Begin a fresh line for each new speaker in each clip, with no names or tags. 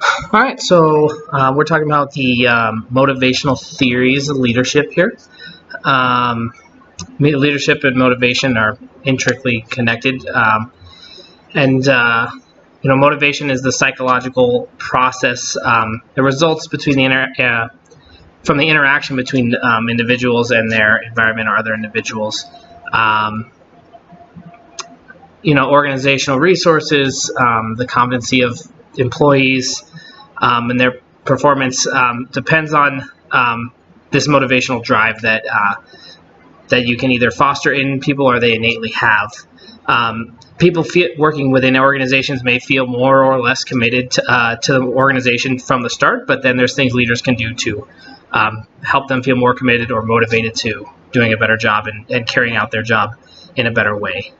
All right, so we're talking about the motivational theories of leadership here. Leadership and motivation are intricately connected, and motivation is the psychological process that results between from the interaction between individuals and their environment or other individuals. Organizational resources, the competency of employees, and their performance depends on this motivational drive that you can either foster in people or they innately have. People working within organizations may feel more or less committed to the organization from the start, but then there's things leaders can do to help them feel more committed or motivated to doing a better job and carrying out their job in a better way.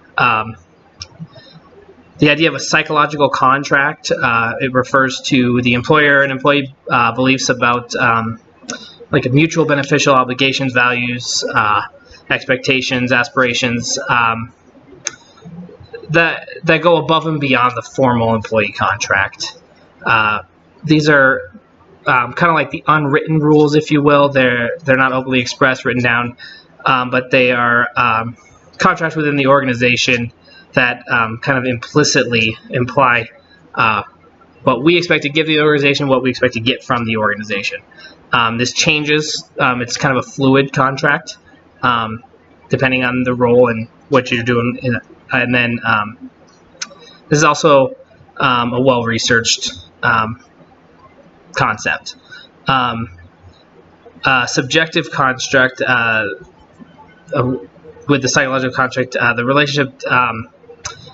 The idea of a psychological contract, it refers to the employer and employee beliefs about like mutual beneficial obligations, values, expectations, aspirations that go above and beyond the formal employee contract. These are kind of like the unwritten rules, if you will. They're not openly expressed, written down, but they are contracts within the organization that kind of implicitly imply what we expect to give the organization, what we expect to get from the organization. This changes. It's kind of a fluid contract, depending on the role and what you're doing. And then this is also a well-researched concept. Subjective construct with the psychological contract, the relationship.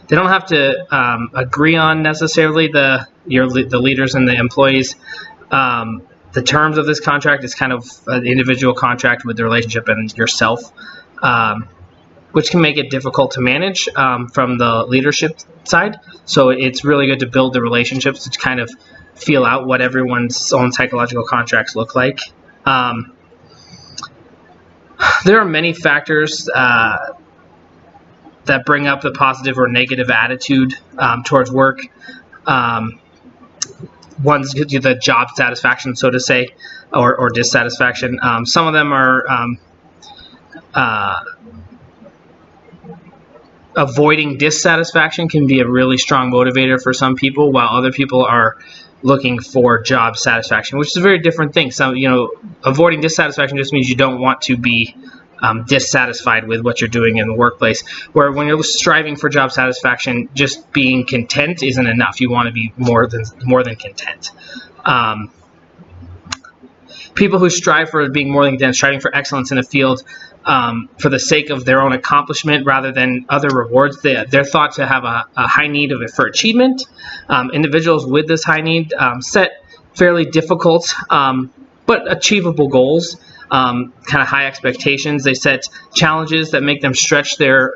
They don't have to agree on necessarily the leaders and the employees. The terms of this contract is kind of an individual contract with the relationship and yourself, which can make it difficult to manage from the leadership side. So it's really good to build the relationships to kind of feel out what everyone's own psychological contracts look like. There are many factors that bring up the positive or negative attitude towards work. One's the job satisfaction, so to say, or dissatisfaction. Some of them are avoiding dissatisfaction can be a really strong motivator for some people, while other people are looking for job satisfaction, which is a very different thing. So, avoiding dissatisfaction just means you don't want to be dissatisfied with what you're doing in the workplace, where when you're striving for job satisfaction, just being content isn't enough. You want to be more than content. People who strive for being more than content, striving for excellence in a field for the sake of their own accomplishment rather than other rewards, they're thought to have a high need for achievement. Individuals with this high need set fairly difficult but achievable goals. Kind of high expectations. They set challenges that make them stretch their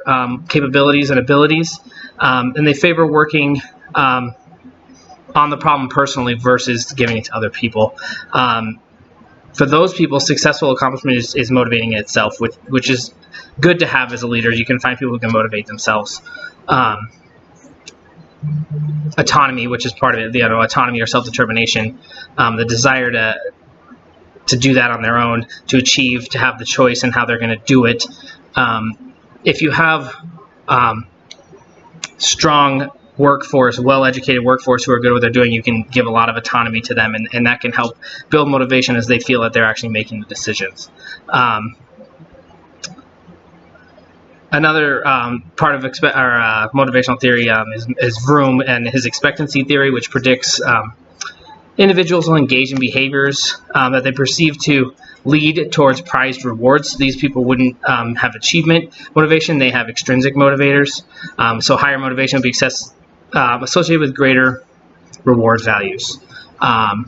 capabilities and abilities, and they favor working on the problem personally versus giving it to other people. For those people, successful accomplishment is motivating in itself, which is good to have as a leader. You can find people who can motivate themselves. Autonomy, which is part of it, autonomy or self-determination, the desire to do that on their own, to achieve, to have the choice in how they're going to do it. If you have strong workforce, well-educated workforce who are good at what they're doing, you can give a lot of autonomy to them, and that can help build motivation as they feel that they're actually making the decisions. Another part of motivational theory is Vroom and his expectancy theory, which predicts individuals will engage in behaviors that they perceive to lead towards prized rewards. These people wouldn't have achievement motivation. They have extrinsic motivators. So higher motivation would be associated with greater reward values. The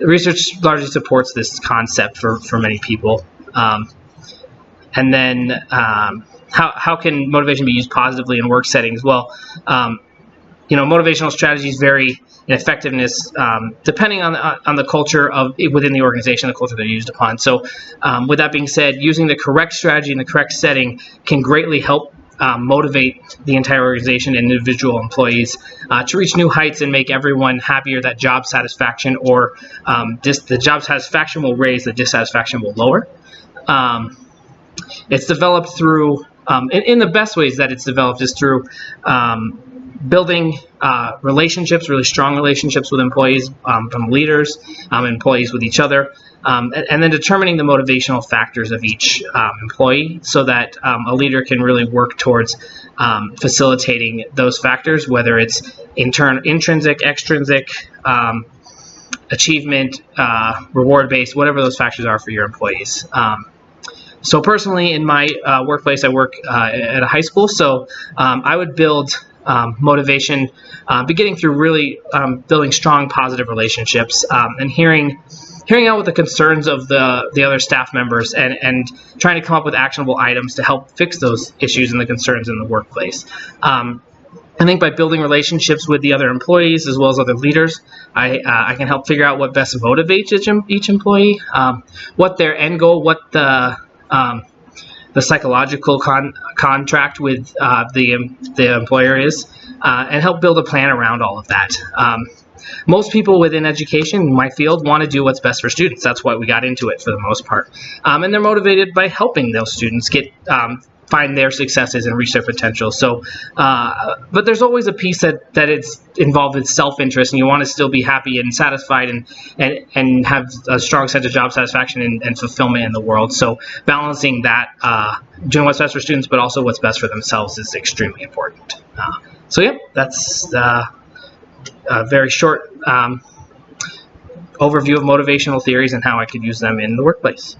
research largely supports this concept for many people. And then how can motivation be used positively in work settings? Well, motivational strategies vary in effectiveness depending on the culture within the organization, the culture they're used upon. So with that being said, using the correct strategy in the correct setting can greatly help motivate the entire organization and individual employees to reach new heights and make everyone happier. That job satisfaction or the job satisfaction will raise, the dissatisfaction will lower. It's developed through, in the best ways that it's developed is through building relationships, really strong relationships with employees, from leaders, employees with each other, and then determining the motivational factors of each employee so that a leader can really work towards facilitating those factors, whether it's intrinsic, extrinsic, achievement, reward-based, whatever those factors are for your employees. So personally, in my workplace, I work at a high school, so I would build motivation, beginning through really building strong, positive relationships, and hearing out what the concerns of the other staff members, and trying to come up with actionable items to help fix those issues and the concerns in the workplace. I think by building relationships with the other employees as well as other leaders, I can help figure out what best motivates each employee, what their end goal, what the psychological contract with the employer is, and help build a plan around all of that. Most people within education, in my field, want to do what's best for students. That's why we got into it for the most part. And they're motivated by helping those students find their successes and reach their potential. So, but there's always a piece that it's involved with self-interest, and you want to still be happy and satisfied and have a strong sense of job satisfaction and fulfillment in the world. So balancing that, doing what's best for students, but also what's best for themselves is extremely important. So yeah, that's a very short overview of motivational theories and how I could use them in the workplace.